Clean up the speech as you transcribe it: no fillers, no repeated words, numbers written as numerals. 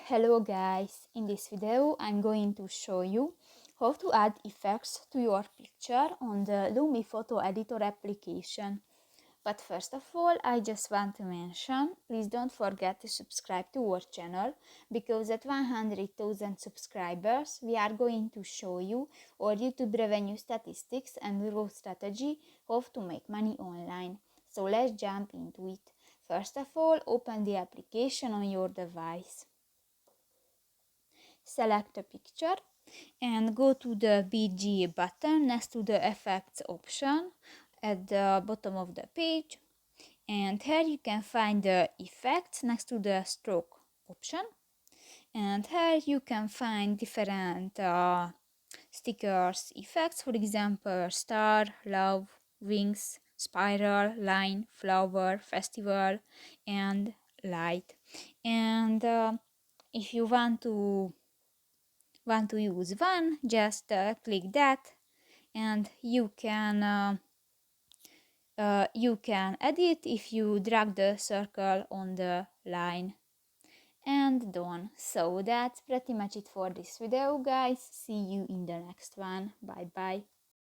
Hello guys, in this video I'm going to show you how to add effects to your picture on the Lumii-Photo Editor application. But first of all, I just want to mention, please don't forget to subscribe to our channel, because at 100,000 subscribers we are going to show you our YouTube revenue statistics and growth strategy, how to make money online. So let's jump into it. First of all, open the application on your device. Select a picture and go to the BG button next to the effects option at the bottom of the page, and here you can find the effects next to the stroke option, and here you can find different stickers effects, for example star, love, wings, spiral, line, flower, festival and light. And if you want to use one, just click that, and you can edit if you drag the circle on the line, and done. So that's pretty much it for this video, guys. See you in the next one. Bye bye.